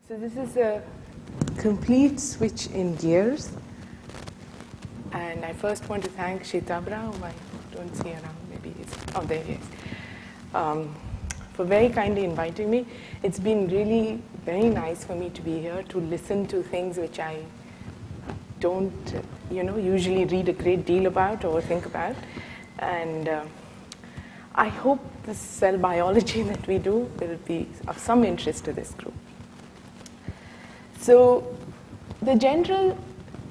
So this is a complete switch in gears. And I first want to thank Shitabra, whom I don't see around, maybe he's, oh, there he is, for very kindly inviting me. It's been really very nice for me to be here to listen to things which I don't, usually read a great deal about or think about. And I hope this cell biology that we do will be of some interest to this group. So the general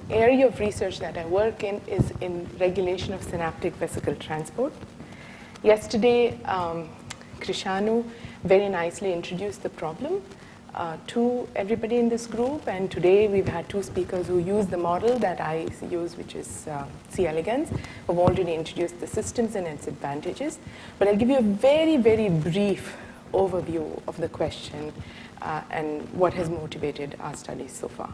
area of research that I work in is in regulation of synaptic vesicle transport. Yesterday, Krishanu very nicely introduced the problem to everybody in this group, and today we've had two speakers who use the model that I use, which is C. elegans, who've already introduced the systems and its advantages. But I'll give you a very, very brief overview of the question and what has motivated our studies so far.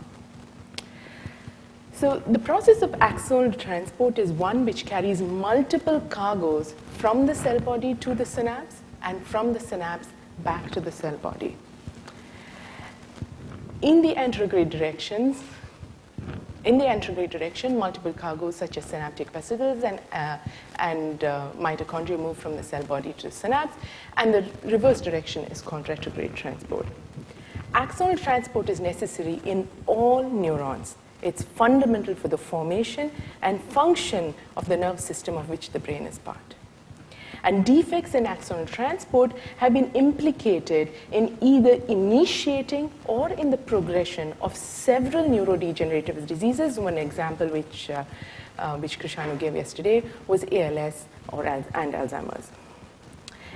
So the process of axonal transport is one which carries multiple cargoes from the cell body to the synapse and from the synapse back to the cell body. In the anterograde direction, multiple cargoes such as synaptic vesicles and mitochondria move from the cell body to the synapse, and the reverse direction is called retrograde transport. Axonal transport is necessary in all neurons. It's fundamental for the formation and function of the nerve system of which the brain is part. And defects in axonal transport have been implicated in either initiating or in the progression of several neurodegenerative diseases. One example which Krishanu gave yesterday was ALS and Alzheimer's.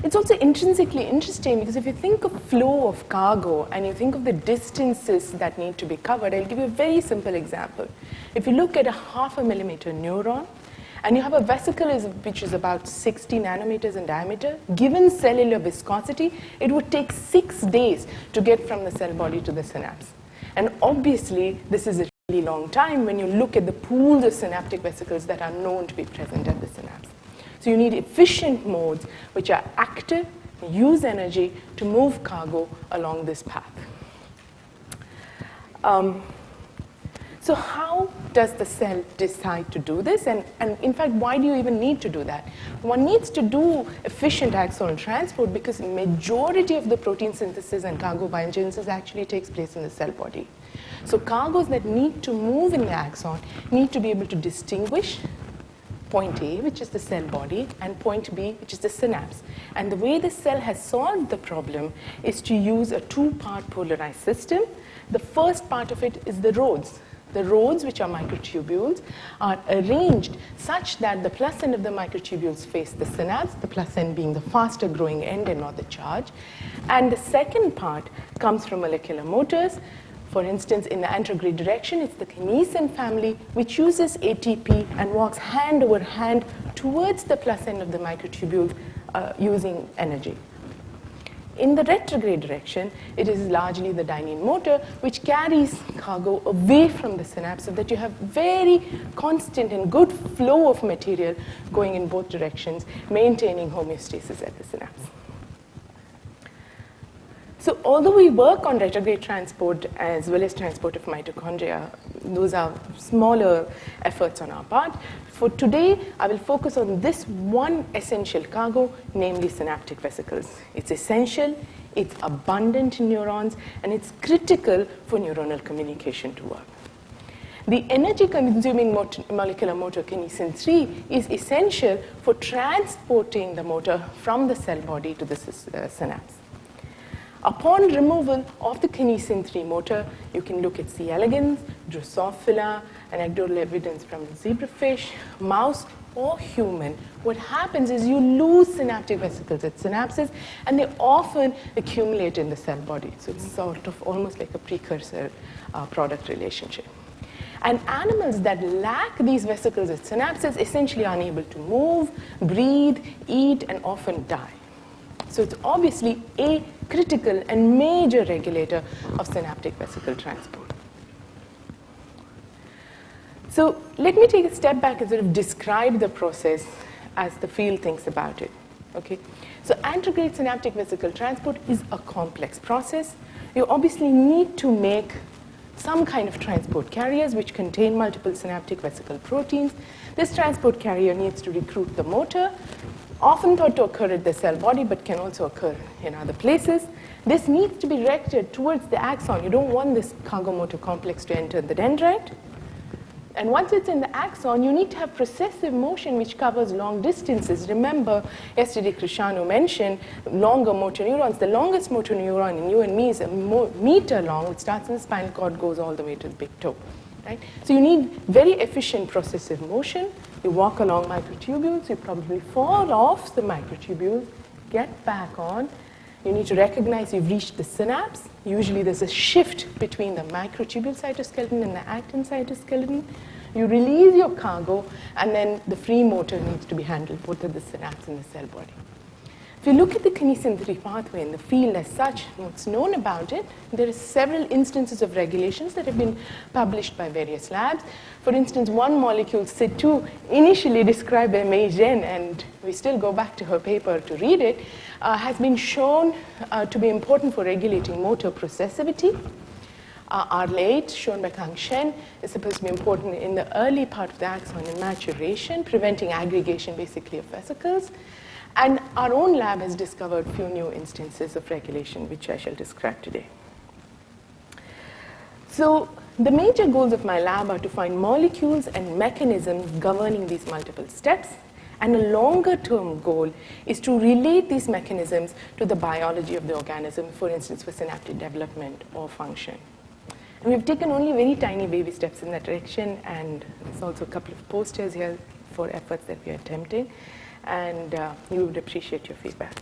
It's also intrinsically interesting because if you think of flow of cargo and you think of the distances that need to be covered, I'll give you a very simple example. If you look at a 0.5 millimeter neuron, and you have a vesicle which is about 60 nanometers in diameter, given cellular viscosity, it would take 6 days to get from the cell body to the synapse. And obviously, this is a really long time when you look at the pools of synaptic vesicles that are known to be present at the synapse. So you need efficient modes which are active, use energy to move cargo along this path. So how does the cell decide to do this? And in fact, why do you even need to do that? One needs to do efficient axonal transport because the majority of the protein synthesis and cargo biogenesis actually takes place in the cell body. So cargoes that need to move in the axon need to be able to distinguish point A, which is the cell body, and point B, which is the synapse. And the way the cell has solved the problem is to use a two-part polarized system. The first part of it is the roads. The roads, which are microtubules, are arranged such that the plus end of the microtubules face the synapse, the plus end being the faster growing end and not the charge. And the second part comes from molecular motors. For instance, in the anterograde direction, it's the kinesin family, which uses ATP and walks hand over hand towards the plus end of the microtubule using energy. In the retrograde direction, it is largely the dynein motor, which carries cargo away from the synapse so that you have very constant and good flow of material going in both directions, maintaining homeostasis at the synapse. So although we work on retrograde transport as well as transport of mitochondria, those are smaller efforts on our part. For today, I will focus on this one essential cargo, namely synaptic vesicles. It's essential, it's abundant in neurons, and it's critical for neuronal communication to work. The energy-consuming molecular motor kinesin 3 is essential for transporting the motor from the cell body to the synapse. Upon removal of the kinesin 3 motor, you can look at C. elegans, Drosophila, anecdotal evidence from zebrafish, mouse, or human. What happens is you lose synaptic vesicles at synapses, and they often accumulate in the cell body. So it's sort of almost like a precursor product relationship. And animals that lack these vesicles at synapses essentially are unable to move, breathe, eat, and often die. So it's obviously a critical and major regulator of synaptic vesicle transport. So let me take a step back and sort of describe the process as the field thinks about it. Okay? So anterograde synaptic vesicle transport is a complex process. You obviously need to make some kind of transport carriers which contain multiple synaptic vesicle proteins. This transport carrier needs to recruit the motor, often thought to occur at the cell body, but can also occur in other places. This needs to be directed towards the axon. You don't want this cargo motor complex to enter the dendrite. And once it's in the axon, you need to have processive motion which covers long distances. Remember, yesterday Krishanu mentioned longer motor neurons. The longest motor neuron in you and me is a meter long. It starts in the spinal cord, goes all the way to the big toe. Right? So you need very efficient processive motion. You walk along microtubules. You probably fall off the microtubules, get back on. You need to recognize you've reached the synapse. Usually there's a shift between the microtubule cytoskeleton and the actin cytoskeleton. You release your cargo, and then the free motor needs to be handled both at the synapse and the cell body. If you look at the kinesin 3 pathway in the field as such, what's known about it, there are several instances of regulations that have been published by various labs. For instance, one molecule, CYT2, initially described by Mei Zhen, and we still go back to her paper to read it, has been shown to be important for regulating motor processivity. R8, shown by Kang Shen, is supposed to be important in the early part of the axon in maturation, preventing aggregation basically of vesicles. And our own lab has discovered few new instances of regulation, which I shall describe today. So the major goals of my lab are to find molecules and mechanisms governing these multiple steps. And a longer-term goal is to relate these mechanisms to the biology of the organism, for instance, for synaptic development or function. And we've taken only very tiny baby steps in that direction, and there's also a couple of posters here for efforts that we are attempting. And we would appreciate your feedback.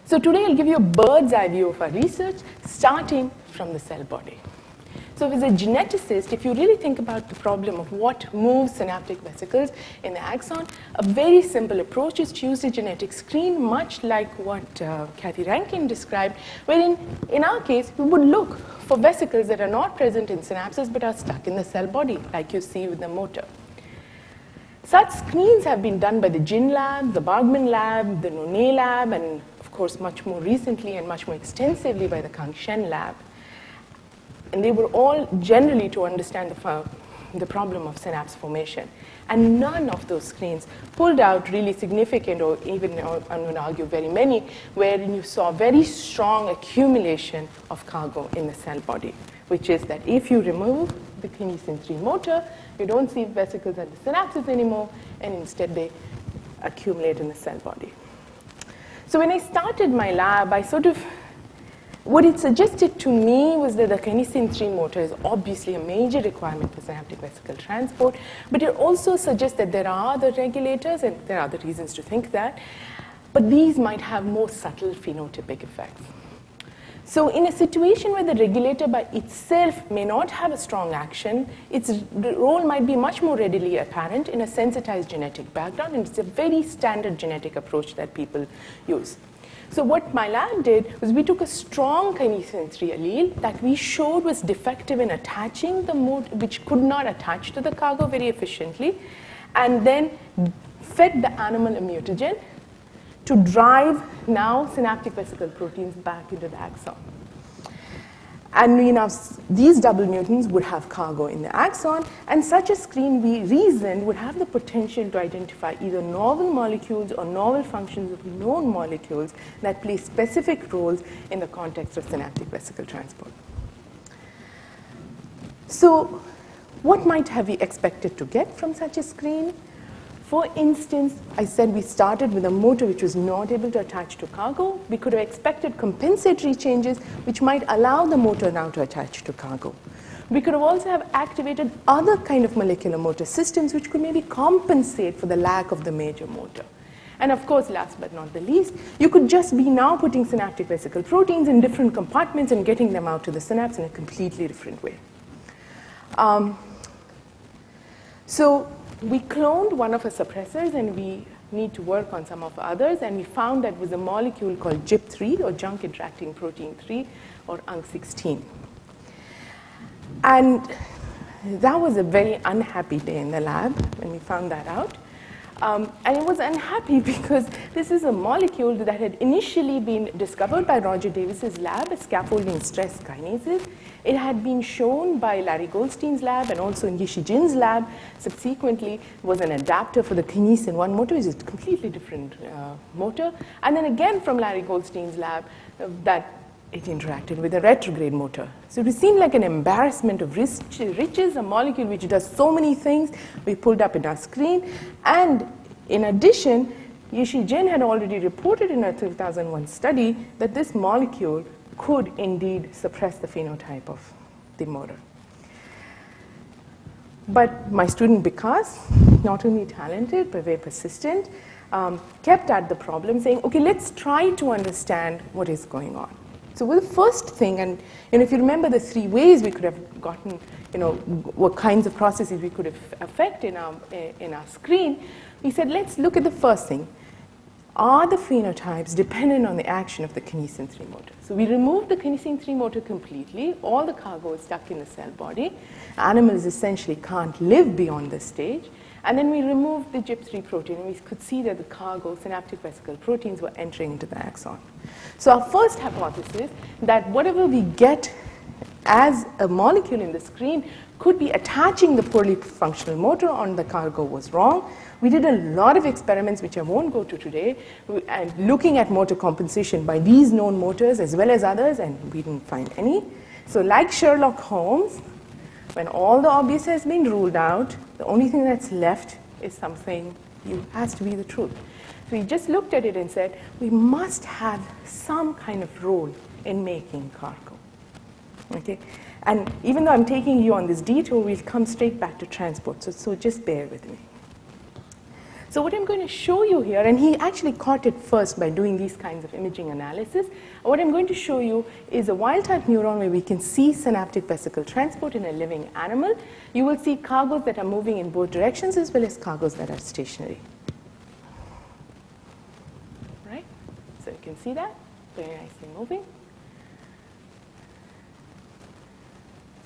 So today I'll give you a bird's eye view of our research, starting from the cell body. So as a geneticist, if you really think about the problem of what moves synaptic vesicles in the axon, a very simple approach is to use a genetic screen, much like what Kathy Rankin described, wherein, in our case, we would look for vesicles that are not present in synapses but are stuck in the cell body, like you see with the motor. Such screens have been done by the Jin lab, the Bargman lab, the Nonnet lab, and of course much more recently and much more extensively by the Kang Shen lab. And they were all generally to understand the problem of synapse formation. And none of those screens pulled out really significant, or even, I'm going to argue, very many, wherein you saw very strong accumulation of cargo in the cell body, which is that if you remove the kinesin 3 motor, you don't see vesicles at the synapses anymore, and instead they accumulate in the cell body. So when I started my lab, what it suggested to me was that the kinesin 3 motor is obviously a major requirement for synaptic vesicle transport, but it also suggests that there are other regulators, and there are other reasons to think that, but these might have more subtle phenotypic effects. So in a situation where the regulator by itself may not have a strong action, its role might be much more readily apparent in a sensitized genetic background, and it's a very standard genetic approach that people use. So what my lab did was we took a strong kinesin 3 allele that we showed was defective in attaching the motor, which could not attach to the cargo very efficiently, and then fed the animal a mutagen to drive now synaptic vesicle proteins back into the axon. And these double mutants would have cargo in the axon, and such a screen, we reasoned, would have the potential to identify either novel molecules or novel functions of known molecules that play specific roles in the context of synaptic vesicle transport. So what might have we expected to get from such a screen? For instance, I said we started with a motor which was not able to attach to cargo. We could have expected compensatory changes which might allow the motor now to attach to cargo. We could have also have activated other kind of molecular motor systems which could maybe compensate for the lack of the major motor. And of course, last but not the least, you could just be now putting synaptic vesicle proteins in different compartments and getting them out to the synapse in a completely different way. So we cloned one of our suppressors, and we need to work on some of others, and we found that was a molecule called JIP3, or junk interacting protein 3, or UNC16. And that was a very unhappy day in the lab when we found that out. And it was unhappy because this is a molecule that had initially been discovered by Roger Davis's lab as scaffolding stress kinases. It had been shown by Larry Goldstein's lab and also in Yishi Jin's lab. Subsequently, was an adapter for the kinesin 1 motor, which is a completely different motor. And then again from Larry Goldstein's lab, that it interacted with a retrograde motor. So it seemed like an embarrassment of riches, a molecule which does so many things. We pulled up in our screen. And in addition, Yishi Jin had already reported in her 2001 study that this molecule could indeed suppress the phenotype of the motor. But my student Vikas, not only talented but very persistent, kept at the problem saying, okay, let's try to understand what is going on. So the first thing, and if you remember the 3 ways we could have gotten, what kinds of processes we could have affect in our screen, we said, let's look at the first thing. Are the phenotypes dependent on the action of the kinesin 3 motor? So we removed the kinesin 3 motor completely. All the cargo is stuck in the cell body. Animals essentially can't live beyond this stage. And then we removed the GIP3 protein, and we could see that the cargo, synaptic vesicle proteins, were entering into the axon. So our first hypothesis, that whatever we get as a molecule in the screen could be attaching the poorly functional motor on the cargo, was wrong. We did a lot of experiments, which I won't go to today, and looking at motor compensation by these known motors as well as others, and we didn't find any. So like Sherlock Holmes, when all the obvious has been ruled out, the only thing that's left is something has to be the truth. So we just looked at it and said, we must have some kind of role in making cargo. Okay? And even though I'm taking you on this detour, we'll come straight back to transport. So just bear with me. So what I'm going to show you here, and he actually caught it first by doing these kinds of imaging analysis. What I'm going to show you is a wild-type neuron where we can see synaptic vesicle transport in a living animal. You will see cargos that are moving in both directions as well as cargos that are stationary. Right? So you can see that very nicely moving.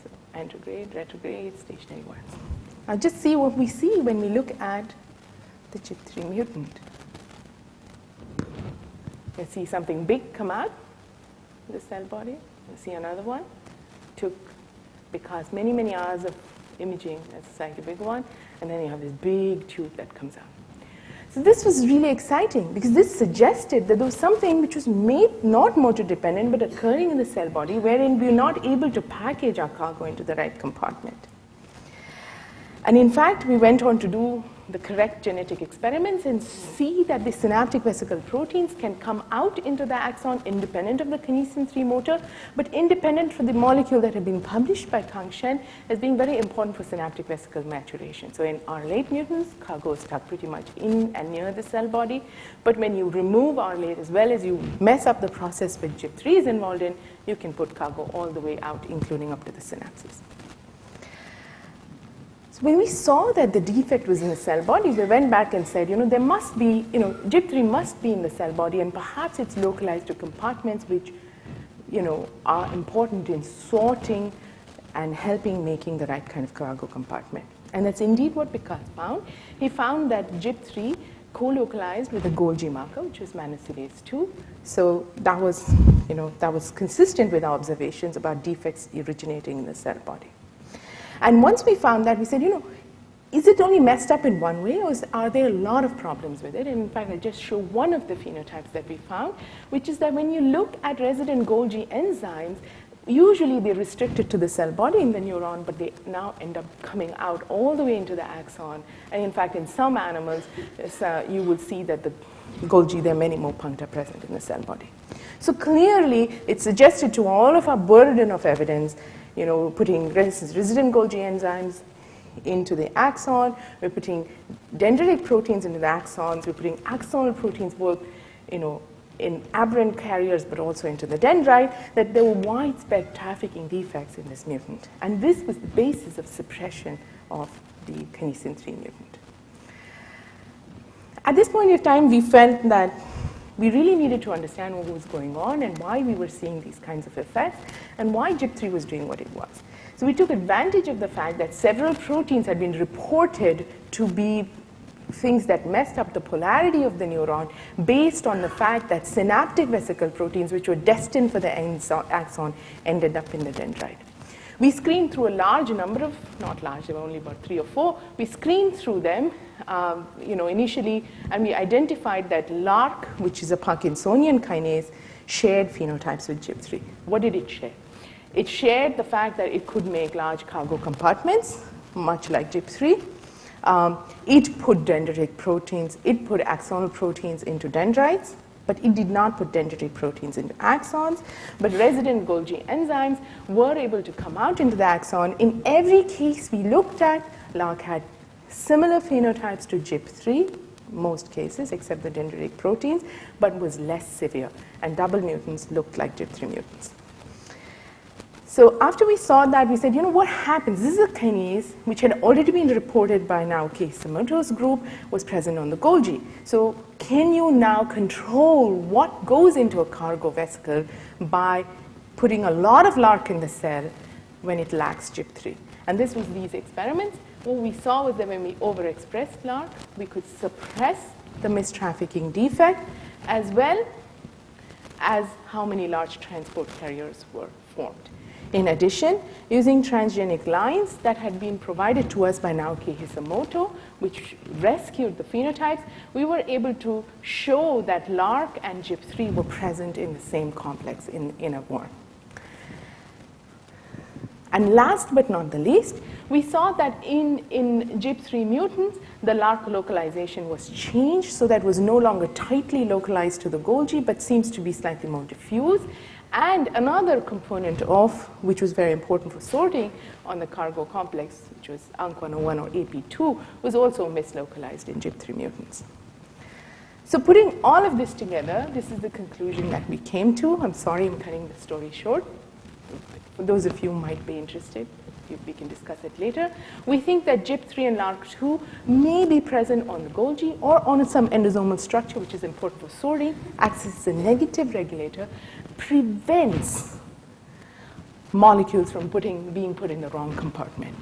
So antegrade, retrograde, stationary ones. Now just see what we see when we look at the GIP3 mutant. You see something big come out of the cell body. You see another one. Took because many, many hours of imaging, that's like a big one, and then you have this big tube that comes out. So this was really exciting because this suggested that there was something which was not motor dependent but occurring in the cell body, wherein we were not able to package our cargo into the right compartment. And in fact, we went on to do the correct genetic experiments and see that the synaptic vesicle proteins can come out into the axon independent of the kinesin 3 motor, but independent for the molecule that had been published by Kang Shen as being very important for synaptic vesicle maturation. So in our late mutants, cargo is stuck pretty much in and near the cell body, but when you remove our late as well as you mess up the process which GIP3 is involved in, you can put cargo all the way out, including up to the synapses. When we saw that the defect was in the cell body, we went back and said, there must be, GIP3 must be in the cell body, and perhaps it's localized to compartments which, are important in sorting and helping making the right kind of cargo compartment. And that's indeed what Vikas found. He found that GIP3 co-localized with the Golgi marker, which was mannose 2. So that was consistent with our observations about defects originating in the cell body. And once we found that, we said, is it only messed up in one way, or are there a lot of problems with it? And in fact, I'll just show one of the phenotypes that we found, which is that when you look at resident Golgi enzymes, usually they're restricted to the cell body in the neuron, but they now end up coming out all the way into the axon. And in fact, in some animals, you will see that the Golgi, there are many more puncta present in the cell body. So clearly, it suggested to all of our burden of evidence, putting resident Golgi enzymes into the axon, we're putting dendritic proteins into the axons, we're putting axonal proteins both, in aberrant carriers but also into the dendrite, that there were widespread trafficking defects in this mutant. And this was the basis of suppression of the kinesin 3 mutant. At this point in time, we felt that we really needed to understand what was going on and why we were seeing these kinds of effects and why GIP3 was doing what it was. So we took advantage of the fact that several proteins had been reported to be things that messed up the polarity of the neuron based on the fact that synaptic vesicle proteins, which were destined for the axon, ended up in the dendrite. We screened through a large number of, not large, there were only about 3 or 4. We screened through them, initially, and we identified that LARC, which is a Parkinsonian kinase, shared phenotypes with GIP3. What did it share? It shared the fact that it could make large cargo compartments, much like GIP3. It put dendritic proteins, it put axonal proteins into dendrites, but it did not put dendritic proteins into axons. But resident Golgi enzymes were able to come out into the axon. In every case we looked at, LARC had similar phenotypes to GIP3, most cases, except the dendritic proteins, but was less severe. And double mutants looked like GIP3 mutants. So after we saw that, we said, what happens? This is a kinase which had already been reported by Naoki Hisamoto's group, was present on the Golgi. So can you now control what goes into a cargo vesicle by putting a lot of LARC in the cell when it lacks GIP3? And this was these experiments. What we saw was that when we overexpressed LARC, we could suppress the mistrafficking defect, as well as how many large transport carriers were formed. In addition, using transgenic lines that had been provided to us by Naoki Hisamoto, which rescued the phenotypes, we were able to show that LARC and GIP3 were present in the same complex in a worm. And last but not the least, we saw that in GIP3 mutants, the LARC localization was changed, so that was no longer tightly localized to the Golgi, but seems to be slightly more diffuse. And another component of, which was very important for sorting on the cargo complex, which was ANC101 or AP2, was also mislocalized in GIP3 mutants. So putting all of this together, this is the conclusion that we came to. I'm sorry I'm cutting the story short. For those of you who might be interested, we can discuss it later. We think that GIP3 and LARC2 may be present on the Golgi or on some endosomal structure, which is important for sorting, acts as a negative regulator, prevents molecules from being put in the wrong compartment.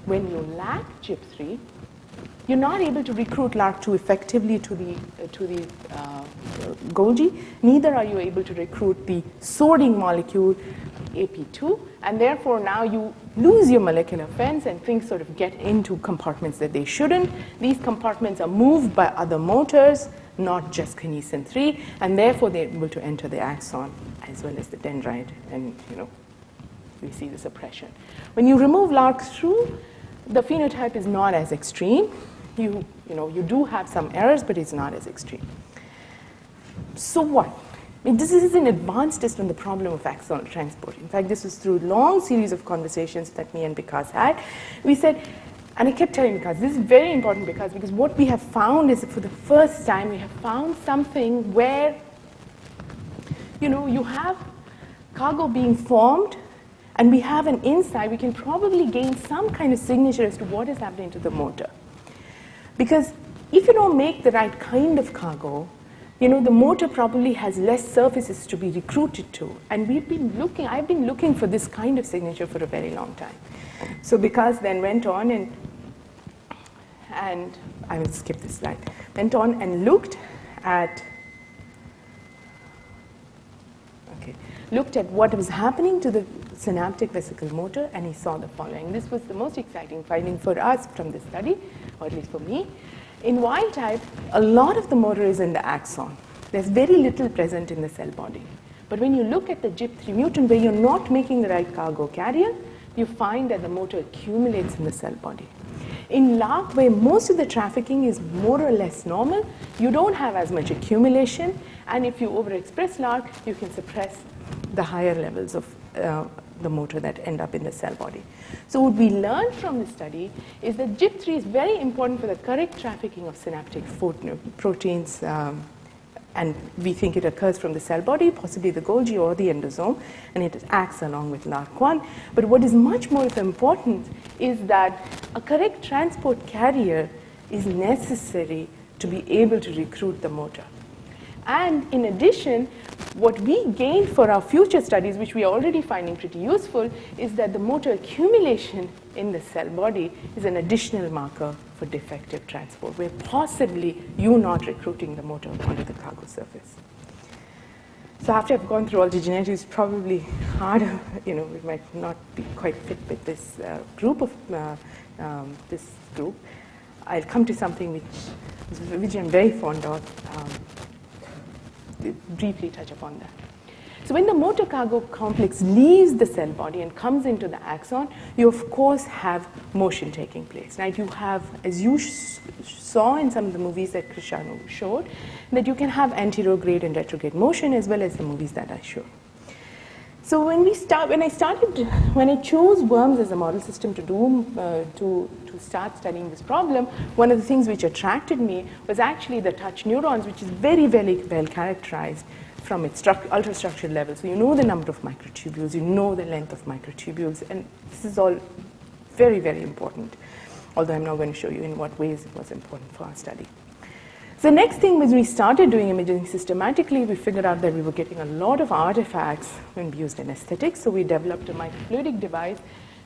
When you lack GIP3, you're not able to recruit LARC2 effectively to the Golgi. Neither are you able to recruit the sorting molecule AP2, and therefore now you lose your molecular fence and things sort of get into compartments that they shouldn't. These compartments are moved by other motors, not just kinesin 3, and therefore they're able to enter the axon as well as the dendrite, and we see the suppression. When you remove LARC2, the phenotype is not as extreme. You do have some errors, but it's not as extreme. So what? This is an advanced test on the problem of axonal transport. In fact, this was through a long series of conversations that me and Vikas had. We said, and I kept telling Vikas, this is very important because what we have found is that for the first time we have found something where you have cargo being formed, and we have an insight, we can probably gain some kind of signature as to what is happening to the motor. Because if you don't make the right kind of cargo, the motor probably has less surfaces to be recruited to. And I've been looking for this kind of signature for a very long time. So Vikas then went on and I will skip this slide, went on and looked at what was happening to the synaptic vesicle motor, and he saw the following. This was the most exciting finding for us from this study, or at least for me. In wild type, a lot of the motor is in the axon. There's very little present in the cell body. But when you look at the GIP3 mutant where you're not making the right cargo carrier, you find that the motor accumulates in the cell body. In LARC, where most of the trafficking is more or less normal, you don't have as much accumulation, and if you overexpress LARC, you can suppress the higher levels of the motor that end up in the cell body. So what we learned from this study is that GIP3 is very important for the correct trafficking of synaptic proteins, and we think it occurs from the cell body, possibly the Golgi or the endosome, and it acts along with LARC1. But what is much more important is that a correct transport carrier is necessary to be able to recruit the motor. And in addition, what we gained for our future studies, which we are already finding pretty useful, is that the motor accumulation in the cell body is an additional marker for defective transport, where possibly you're not recruiting the motor onto the cargo surface. So after I've gone through all the genetics, it's probably harder, it might not be quite fit with this group. I'll come to something which I'm very fond of, briefly touch upon that. So when the motor cargo complex leaves the cell body and comes into the axon, you of course have motion taking place, right? You have, as you saw in some of the movies that Krishanu showed, that you can have anterograde and retrograde motion as well as the movies that I showed. So when I chose worms as a model system to start studying this problem, one of the things which attracted me was actually the touch neurons, which is very, very well characterized from its ultrastructural level. So you know the number of microtubules, you know the length of microtubules, and this is all very, very important, although I'm not going to show you in what ways it was important for our study. So the next thing was we started doing imaging systematically. We figured out that we were getting a lot of artifacts when we used anesthetics, so we developed a microfluidic device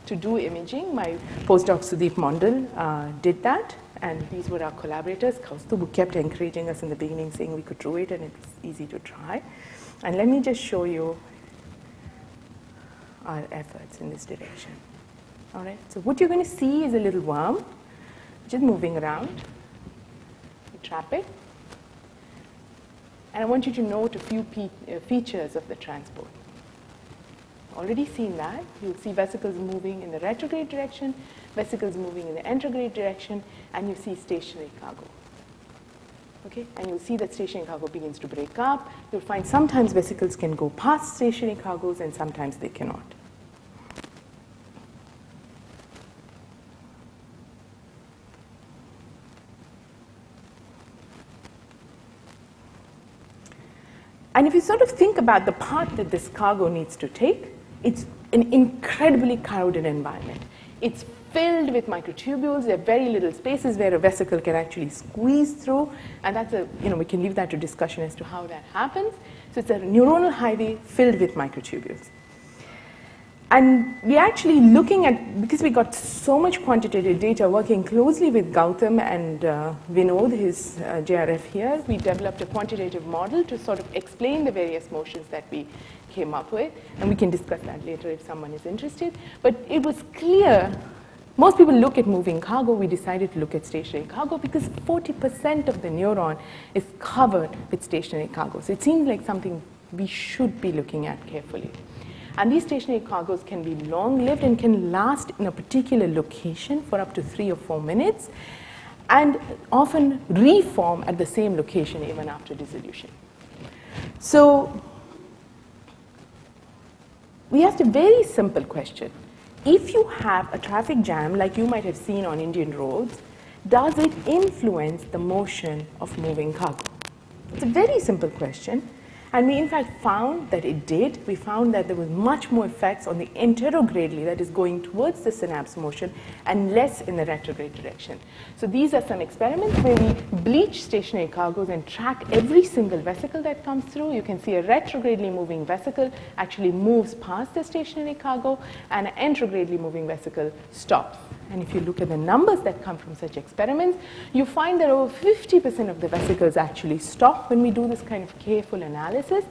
to do imaging. My postdoc Sudeep Mondal did that, and these were our collaborators. Kaustubh, who kept encouraging us in the beginning, saying we could do it and it was easy to try. And let me just show you our efforts in this direction. All right, so what you're going to see is a little worm which is moving around. You trap it, and I want you to note a few features of the transport. Already seen that. You'll see vesicles moving in the retrograde direction, vesicles moving in the anterograde direction, and you see stationary cargo. Okay? And you'll see that stationary cargo begins to break up. You'll find sometimes vesicles can go past stationary cargos and sometimes they cannot. And if you sort of think about the part that this cargo needs to take, it's an incredibly crowded environment. It's filled with microtubules. There are very little spaces where a vesicle can actually squeeze through, and that's we can leave that to discussion as to how that happens. So it's a neuronal highway filled with microtubules. And we're actually looking at, because we got so much quantitative data, working closely with Gautam and Vinod, his JRF here, we developed a quantitative model to sort of explain the various motions that we came up with. And we can discuss that later if someone is interested. But it was clear, most people look at moving cargo. We decided to look at stationary cargo because 40% of the neuron is covered with stationary cargo. So it seems like something we should be looking at carefully. And these stationary cargos can be long-lived and can last in a particular location for up to 3 or 4 minutes and often reform at the same location even after dissolution. So we asked a very simple question. If you have a traffic jam like you might have seen on Indian roads, does it influence the motion of moving cargo? It's a very simple question. And we, in fact, found that it did. We found that there was much more effects on the anterogradely, that is going towards the synapse motion, and less in the retrograde direction. So these are some experiments where we bleach stationary cargos and track every single vesicle that comes through. You can see a retrogradely moving vesicle actually moves past the stationary cargo, and an anterogradely moving vesicle stops. And if you look at the numbers that come from such experiments, you find that over 50% of the vesicles actually stop when we do this kind of careful analysis.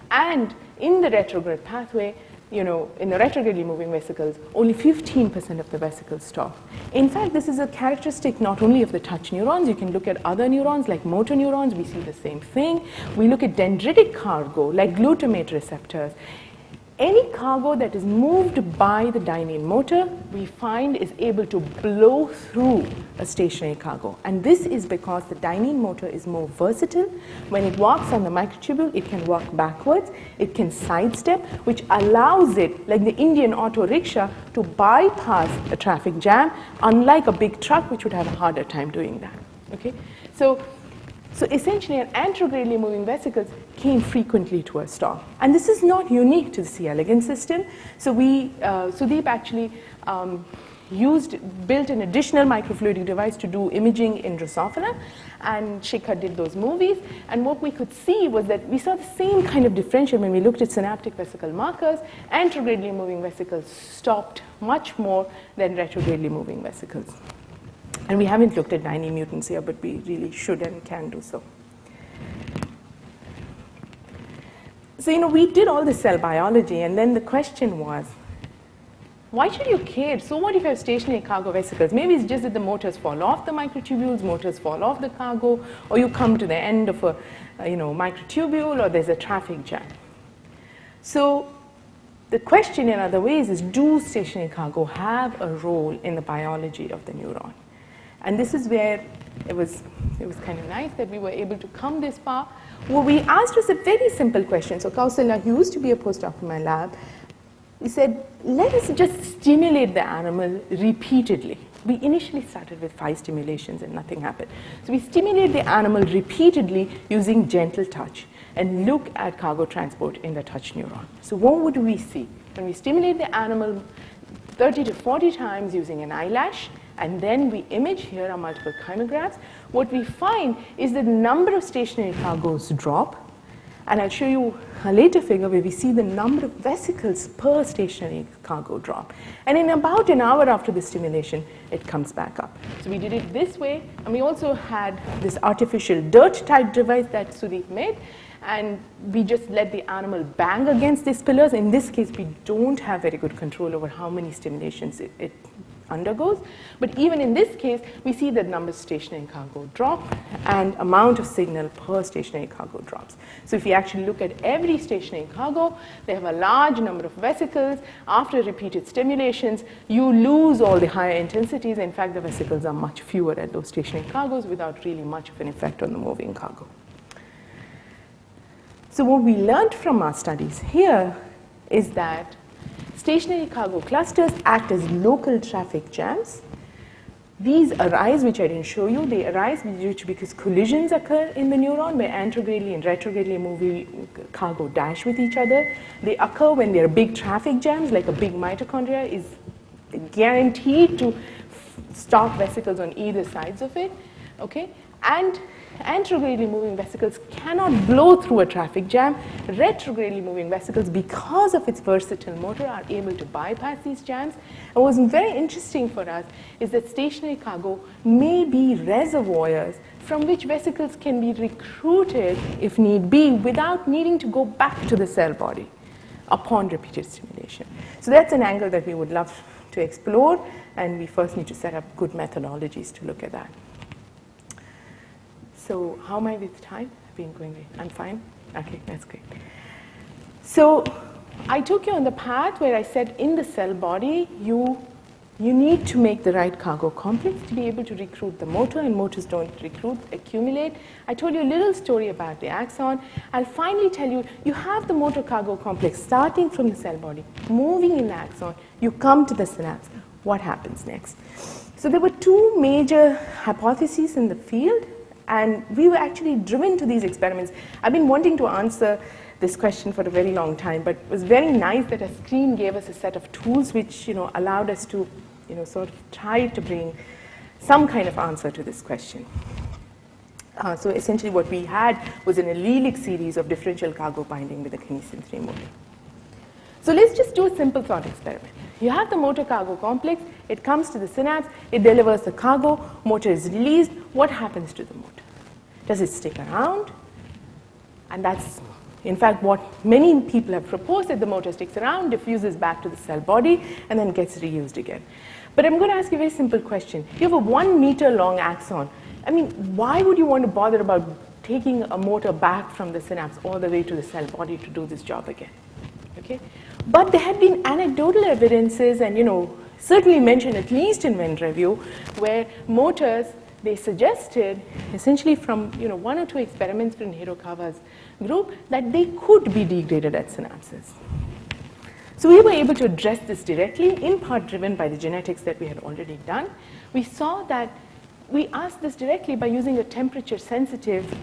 And in the retrograde pathway, in the retrogradely moving vesicles, only 15% of the vesicles stop. In fact, this is a characteristic not only of the touch neurons. You can look at other neurons like motor neurons. We see the same thing. We look at dendritic cargo like glutamate receptors. Any cargo that is moved by the dynein motor, we find is able to blow through a stationary cargo. And this is because the dynein motor is more versatile. When it walks on the microtubule, it can walk backwards, it can sidestep, which allows it, like the Indian auto rickshaw, to bypass a traffic jam, unlike a big truck, which would have a harder time doing that. Okay? So essentially, an anterogradely moving vesicles came frequently to a stop. And this is not unique to the C. elegans system. So Sudeep actually, built an additional microfluidic device to do imaging in Drosophila, and Shikhar did those movies. And what we could see was that we saw the same kind of differential when we looked at synaptic vesicle markers. Anterogradely moving vesicles stopped much more than retrogradely moving vesicles. And we haven't looked at 90 mutants here, but we really should and can do so. So, we did all the cell biology, and then the question was, why should you care? So what if you have stationary cargo vesicles? Maybe it's just that the motors fall off the microtubules, motors fall off the cargo, or you come to the end of a microtubule, or there's a traffic jam. So the question in other ways is, do stationary cargo have a role in the biology of the neuron? And this is where it was kind of nice that we were able to come this far. Well, we asked us a very simple question. So Kausalya, who used to be a postdoc in my lab, he said, let us just stimulate the animal repeatedly. We initially started with 5 stimulations and nothing happened. So we stimulate the animal repeatedly using gentle touch and look at cargo transport in the touch neuron. So what would we see? When we stimulate the animal 30 to 40 times using an eyelash, and then we image, here are multiple kymographs, what we find is that the number of stationary cargos drop. And I'll show you a later figure where we see the number of vesicles per stationary cargo drop. And in about an hour after the stimulation, it comes back up. So we did it this way, and we also had this artificial dirt-type device that Sudeep made, and we just let the animal bang against these pillars. In this case, we don't have very good control over how many stimulations it undergoes. But even in this case, we see that number of stationary cargo drop and amount of signal per stationary cargo drops. So if you actually look at every stationary cargo, they have a large number of vesicles. After repeated stimulations, you lose all the higher intensities. In fact, the vesicles are much fewer at those stationary cargos without really much of an effect on the moving cargo. So what we learned from our studies here is that stationary cargo clusters act as local traffic jams. These arise, which I didn't show you, they arise because collisions occur in the neuron where anterogradely and retrogradely moving cargo dash with each other. They occur when there are big traffic jams, like a big mitochondria is guaranteed to stop vesicles on either sides of it, okay? And anterogradely moving vesicles cannot blow through a traffic jam. Retrogradely moving vesicles, because of its versatile motor, are able to bypass these jams. And what was very interesting for us is that stationary cargo may be reservoirs from which vesicles can be recruited, if need be, without needing to go back to the cell body upon repeated stimulation. So that's an angle that we would love to explore, and we first need to set up good methodologies to look at that. So how am I with time? I've been going great. I'm fine? Okay, that's great. So I took you on the path where I said in the cell body, you need to make the right cargo complex to be able to recruit the motor, and motors don't accumulate. I told you a little story about the axon. I'll finally tell you, you have the motor cargo complex starting from the cell body, moving in the axon, you come to the synapse. What happens next? So there were 2 major hypotheses in the field, and we were actually driven to these experiments. I've been wanting to answer this question for a very long time, but it was very nice that a screen gave us a set of tools which allowed us to sort of try to bring some kind of answer to this question. So essentially what we had was an allelic series of differential cargo binding with a kinesin 3 motor. So let's just do a simple thought experiment. You have the motor cargo complex, it comes to the synapse, it delivers the cargo, motor is released. What happens to the motor? Does it stick around? And that's, in fact, what many people have proposed, that the motor sticks around, diffuses back to the cell body, and then gets reused again. But I'm going to ask you a very simple question. You have a 1 meter long axon. I mean, why would you want to bother about taking a motor back from the synapse all the way to the cell body to do this job again? Okay? But there had been anecdotal evidences, and certainly mentioned at least in Venn review, where motors, they suggested, essentially from 1 or 2 experiments from Hirokawa's group, that they could be degraded at synapses. So we were able to address this directly, in part driven by the genetics that we had already done. We saw that we asked this directly by using a temperature-sensitive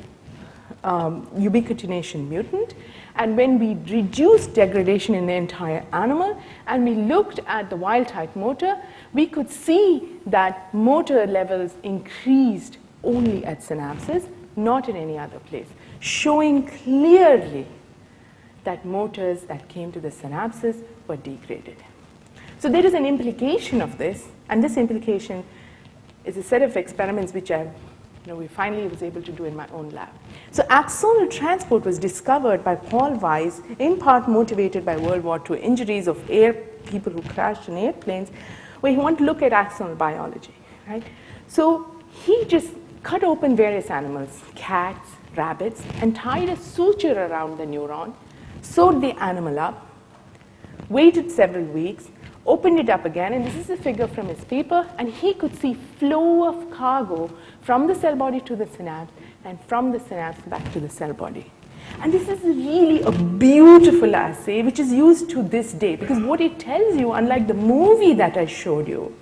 ubiquitination mutant, And when we reduced degradation in the entire animal and we looked at the wild type motor, we could see that motor levels increased only at synapses, not in any other place, showing clearly that motors that came to the synapses were degraded. So there is an implication of this, and this implication is a set of experiments which we finally was able to do in my own lab. So axonal transport was discovered by Paul Weiss, in part motivated by World War II injuries of people who crashed in airplanes, where he wanted to look at axonal biology, right? So he just cut open various animals, cats, rabbits, and tied a suture around the neuron, sewed the animal up, waited several weeks, opened it up again, and this is a figure from his paper, and he could see flow of cargo from the cell body to the synapse and from the synapse back to the cell body. And this is really a beautiful assay which is used to this day, because what it tells you, unlike the movie that I showed you,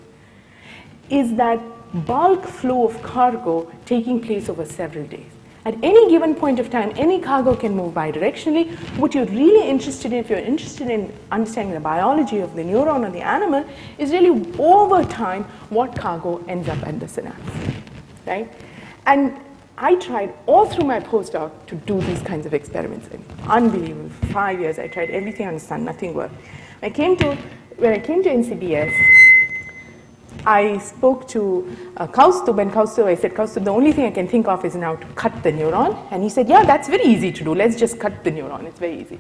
is that bulk flow of cargo taking place over several days. At any given point of time, any cargo can move bidirectionally. What you're really interested in, if you're interested in understanding the biology of the neuron or the animal, is really over time what cargo ends up at the synapse, right? And I tried all through my postdoc to do these kinds of experiments. Unbelievable. 5 years, I tried everything on the sun, nothing worked. When I came to NCBS, I spoke to Kaustubh, and I said, Kaustubh, the only thing I can think of is now to cut the neuron. And he said, yeah, that's very easy to do. Let's just cut the neuron. It's very easy.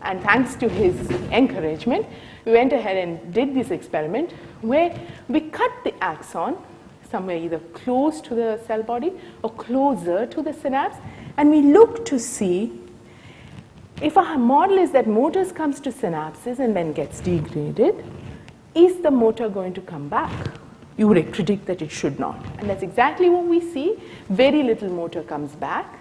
And thanks to his encouragement, we went ahead and did this experiment where we cut the axon somewhere either close to the cell body or closer to the synapse. And we looked to see if our model is that motors comes to synapses and then gets degraded, is the motor going to come back? You would predict that it should not. And that's exactly what we see. Very little motor comes back.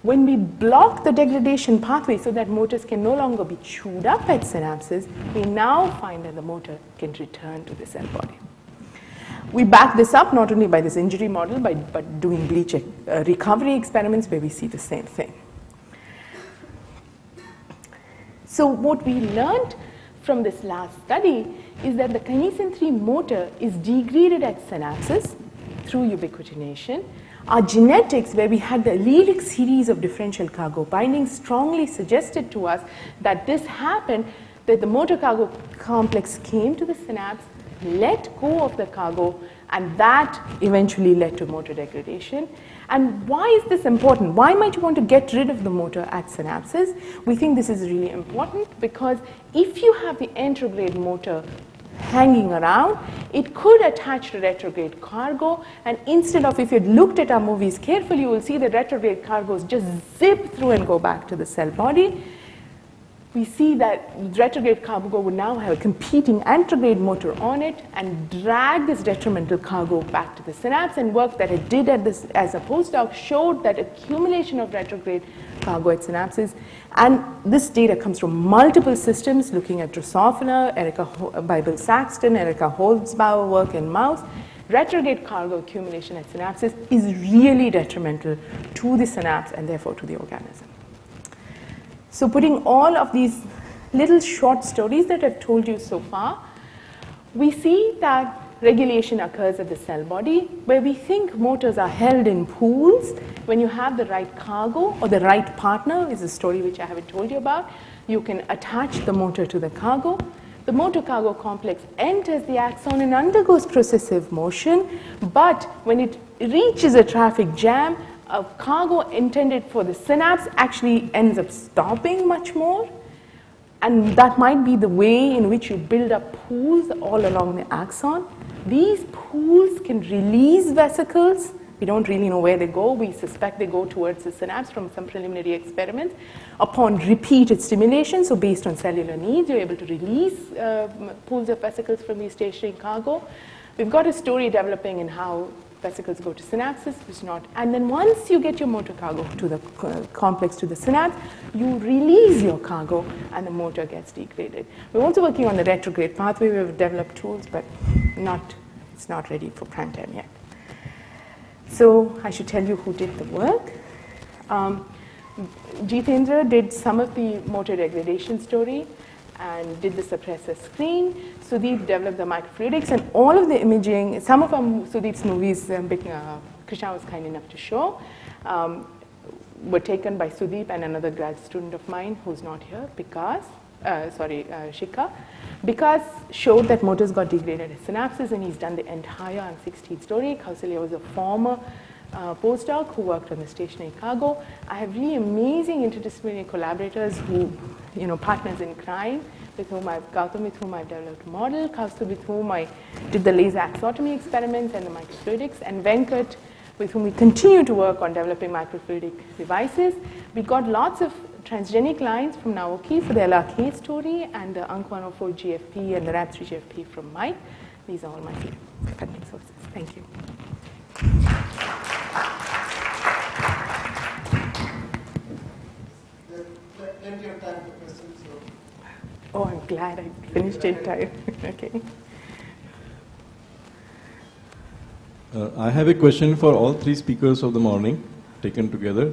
When we block the degradation pathway so that motors can no longer be chewed up at synapses, we now find that the motor can return to the cell body. We back this up not only by this injury model, but doing bleach recovery experiments where we see the same thing. So what we learned from this last study is that the kinesin 3 motor is degraded at synapses through ubiquitination. Our genetics, where we had the allelic series of differential cargo bindings, strongly suggested to us that this happened, that the motor cargo complex came to the synapse, let go of the cargo, and that eventually led to motor degradation. And why is this important? Why might you want to get rid of the motor at synapses? We think this is really important because if you have the anterograde motor hanging around, it could attach to retrograde cargo, and instead of, if you had looked at our movies carefully, you will see that retrograde cargos just zip through and go back to the cell body. We see that retrograde cargo would now have a competing anterograde motor on it and drag this detrimental cargo back to the synapse, and work that it did at this, as a postdoc showed that accumulation of retrograde cargo at synapses. And this data comes from multiple systems, looking at Drosophila, Erica Bible Saxton, Erica Holzbauer work in mouse. Retrograde cargo accumulation at synapses is really detrimental to the synapse and therefore to the organism. So putting all of these little short stories that I've told you so far, we see that regulation occurs at the cell body, where we think motors are held in pools. When you have the right cargo or the right partner, is a story which I haven't told you about, you can attach the motor to the cargo. The motor cargo complex enters the axon and undergoes processive motion, but when it reaches a traffic jam, a cargo intended for the synapse actually ends up stopping much more. And that might be the way in which you build up pools all along the axon. These pools can release vesicles. We don't really know where they go. We suspect they go towards the synapse from some preliminary experiments. Upon repeated stimulation, so based on cellular needs, you're able to release pools of vesicles from the stationary cargo. We've got a story developing in how vesicles go to synapses, which not. And then once you get your motor cargo to the complex to the synapse, you release your cargo and the motor gets degraded. We're also working on the retrograde pathway. We've developed tools, but it's not ready for prime time yet. So I should tell you who did the work. Jitendra did some of the motor degradation story and did the suppressor screen. Sudeep developed the microfluidics, and all of the imaging, some of Sudeep's movies, Krishna was kind enough to show, were taken by Sudeep and another grad student of mine who's not here, Shikha, because showed that motors got degraded as synapses, and he's done the entire M16 story. Kausalya was a former postdoc who worked on the stationary cargo. I have really amazing interdisciplinary collaborators who, partners in crime, Gautam with whom I've developed a model, Kaustu with whom I did the laser axotomy experiments and the microfluidics, and Venkat with whom we continue to work on developing microfluidic devices. We got lots of transgenic lines from Naoki for the LRK story, and the UNC104 GFP and the RAB3 GFP from Mike. These are all my funding sources. Thank you. Plenty of time for questions. Oh, I'm glad I finished in time. Okay. I have a question for all three speakers of the morning, taken together.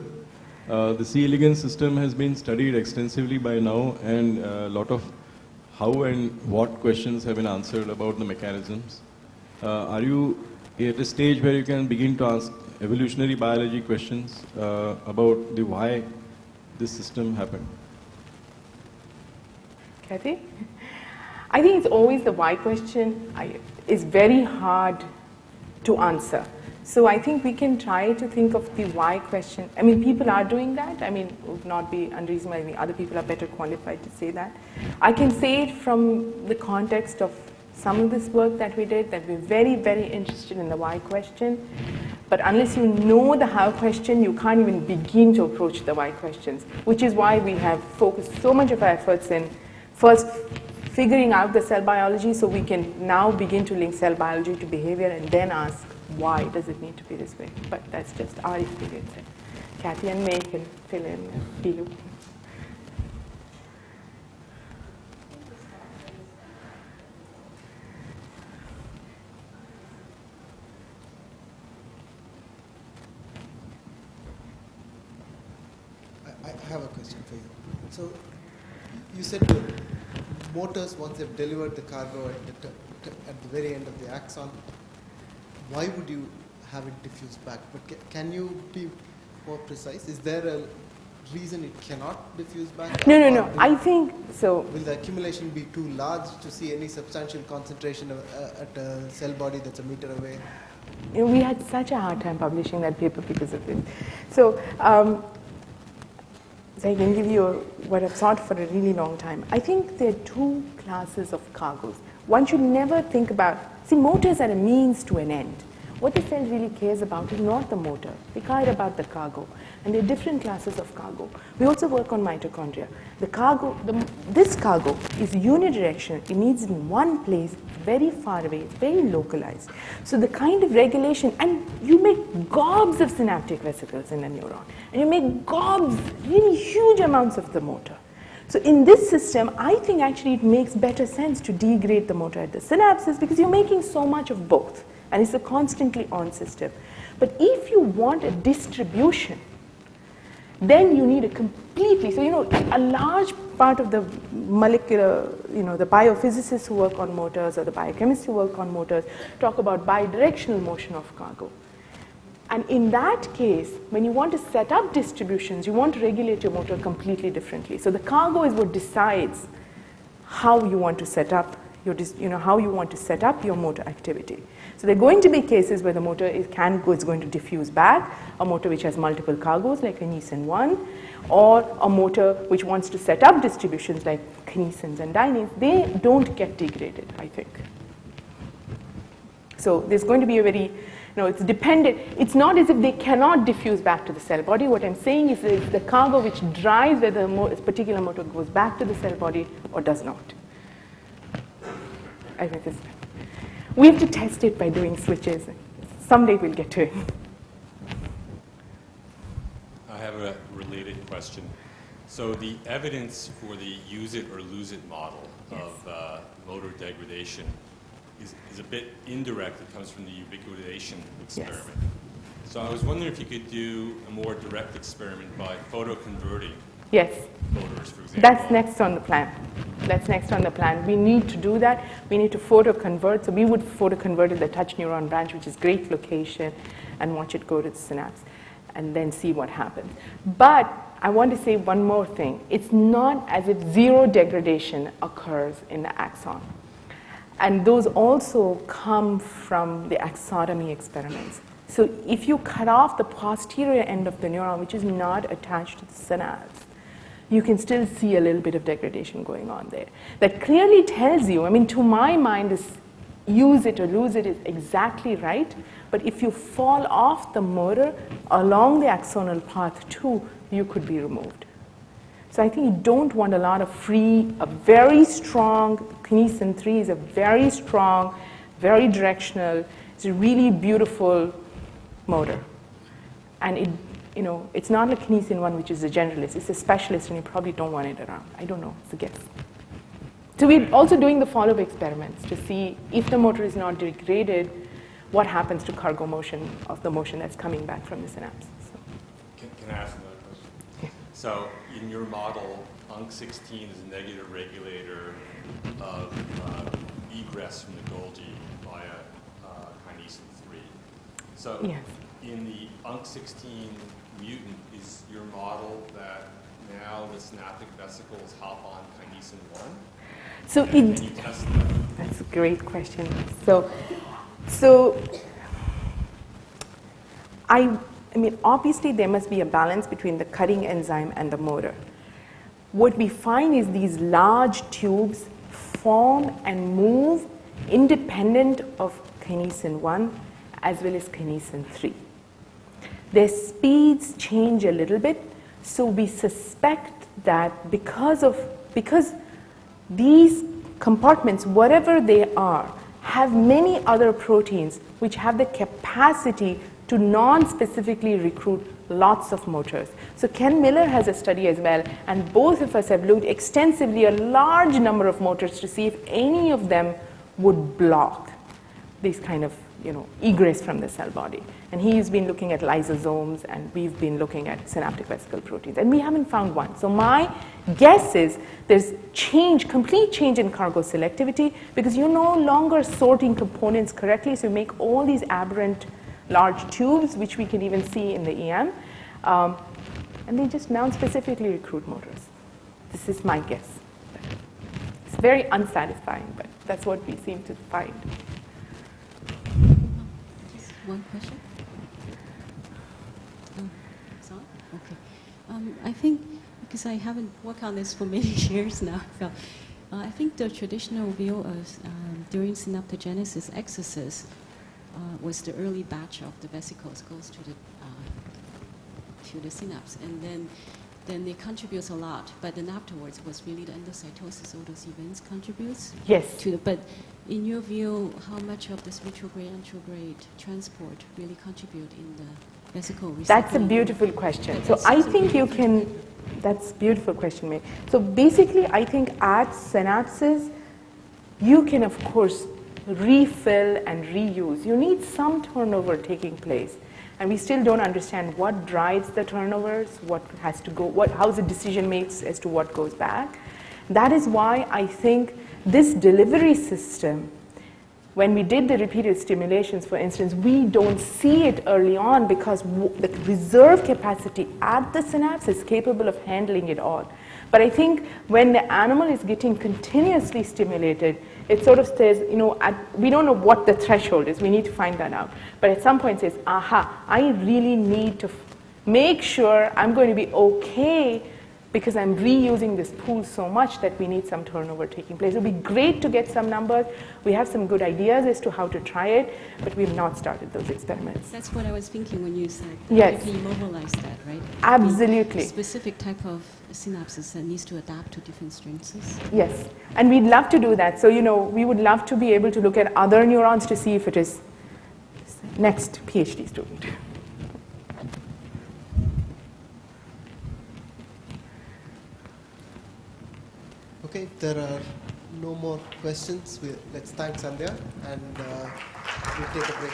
The C. elegans system has been studied extensively by now, and a lot of how and what questions have been answered about the mechanisms. Are you at a stage where you can begin to ask evolutionary biology questions about the why this system happened? Kathy? I think it's always the why question is very hard to answer. So I think we can try to think of the why question. I mean, people are doing that. I mean, it would not be unreasonable. I mean, other people are better qualified to say that. I can say it from the context of some of this work that we did, that we're very, very interested in the why question. But unless you know the how question, you can't even begin to approach the why questions, which is why we have focused so much of our efforts in first figuring out the cell biology, so we can now begin to link cell biology to behavior and then ask, why does it need to be this way? But that's just our experience. Kathy and May can fill in and you. I have a question for you. So you said the motors, once they've delivered the cargo at the very end of the axon, why would you have it diffuse back? But can you be more precise? Is there a reason it cannot diffuse back? No. I think so. Will the accumulation be too large to see any substantial concentration at a cell body that's a meter away? We had such a hard time publishing that paper because of it. So, so I can give you what I've thought for a really long time. I think there are two classes of cargoes. One should never think about, see, motors are a means to an end. What the cell really cares about is not the motor. They care about the cargo. And there are different classes of cargo. We also work on mitochondria. The cargo, this cargo is unidirectional. It needs in one place, very far away, very localized. So the kind of regulation, and you make gobs of synaptic vesicles in a neuron, and you make gobs, really huge amounts of the motor. So in this system, I think actually it makes better sense to degrade the motor at the synapses because you're making so much of both, and it's a constantly on system. But if you want a distribution, then you need a completely, so a large part of the molecular, the biophysicists who work on motors or the biochemists who work on motors talk about bidirectional motion of cargo. And in that case, when you want to set up distributions, you want to regulate your motor completely differently. So the cargo is what decides how you want to set up your, how you want to set up your motor activity. So there are going to be cases where the motor is going to diffuse back, a motor which has multiple cargoes like kinesin 1, or a motor which wants to set up distributions like kinesins and dyneins. They don't get degraded, I think. So there's going to be a very, it's dependent. It's not as if they cannot diffuse back to the cell body. What I'm saying is that the cargo which drives whether a particular motor goes back to the cell body or does not. I think this. We have to test it by doing switches. Someday we'll get to it. I have a related question. So the evidence for the use it or lose it model of motor degradation is a bit indirect. It comes from the ubiquitination experiment. Yes. So I was wondering if you could do a more direct experiment by photoconverting Yes. motors, for example. That's next on the plan. That's next on the plan. We need to do that. We need to photoconvert. So we would photoconvert the touch neuron branch, which is great location, and watch it go to the synapse, and then see what happens. But I want to say one more thing. It's not as if zero degradation occurs in the axon. And those also come from the axotomy experiments. So if you cut off the posterior end of the neuron, which is not attached to the synapse, you can still see a little bit of degradation going on there. That clearly tells you, I mean, to my mind, this use it or lose it is exactly right. But if you fall off the motor along the axonal path too, you could be removed. So I think you don't want a lot of free, a very strong, kinesin 3 is a very strong, very directional, it's a really beautiful motor. And it, you know, it's not like kinesin 1, which is a generalist. It's a specialist, and you probably don't want it around. I don't know. It's a guess. So we're also doing the follow-up experiments to see if the motor is not degraded, what happens to cargo motion of the motion that's coming back from the synapse. So. Can I ask another question? Yeah. So in your model, UNC16 is a negative regulator of egress from the Golgi via kinesin 3. So Yes. in the UNC16 mutant, is your model that now the synaptic vesicles hop on kinesin 1? So and you test that? That's a great question. I mean, obviously there must be a balance between the cutting enzyme and the motor. What we find is these large tubes form and move independent of kinesin 1 as well as kinesin 3. Their speeds change a little bit, so we suspect that because these compartments, whatever they are, have many other proteins which have the capacity to non-specifically recruit lots of motors. So Ken Miller has a study as well, and both of us have looked extensively at a large number of motors to see if any of them would block this kind of, you know, egress from the cell body. And he's been looking at lysosomes, and we've been looking at synaptic vesicle proteins, and we haven't found one. So my guess is there's complete change in cargo selectivity, because you're no longer sorting components correctly, so you make all these aberrant large tubes, which we can even see in the EM, and they just non-specifically recruit motors. This is my guess. It's very unsatisfying, but that's what we seem to find. Just one question. It's on? Okay. I think, because I haven't worked on this for many years now, so I think the traditional view of during synaptogenesis excesses was the early batch of the vesicles goes to the synapse, and then it contributes a lot. But then afterwards was really the endocytosis, all those events contributes. Yes. But in your view, how much of this retrograde transport really contribute in the vesicle recycling? That's a beautiful question. So I think you can, that's a beautiful question, May. So basically, I think at synapses, you can, of course, refill and reuse. You need some turnover taking place. And we still don't understand what drives the turnovers, what has to go, how's the decision makes as to what goes back. That is why I think this delivery system, when we did the repeated stimulations, for instance, we don't see it early on because the reserve capacity at the synapse is capable of handling it all. But I think when the animal is getting continuously stimulated, it sort of says, you know, we don't know what the threshold is. We need to find that out. But at some point it says, aha, I really need to make sure I'm going to be okay because I'm reusing this pool so much that we need some turnover taking place. It would be great to get some numbers. We have some good ideas as to how to try it, but we've not started those experiments. That's what I was thinking when you said yes. you can immobilize that, right? Absolutely. Specific type of synapses that needs to adapt to different strengths. Yes, and we'd love to do that. So, you know, we would love to be able to look at other neurons to see if it is next PhD student. Okay, there are no more questions. Let's thank Sandhya, and we'll take a break.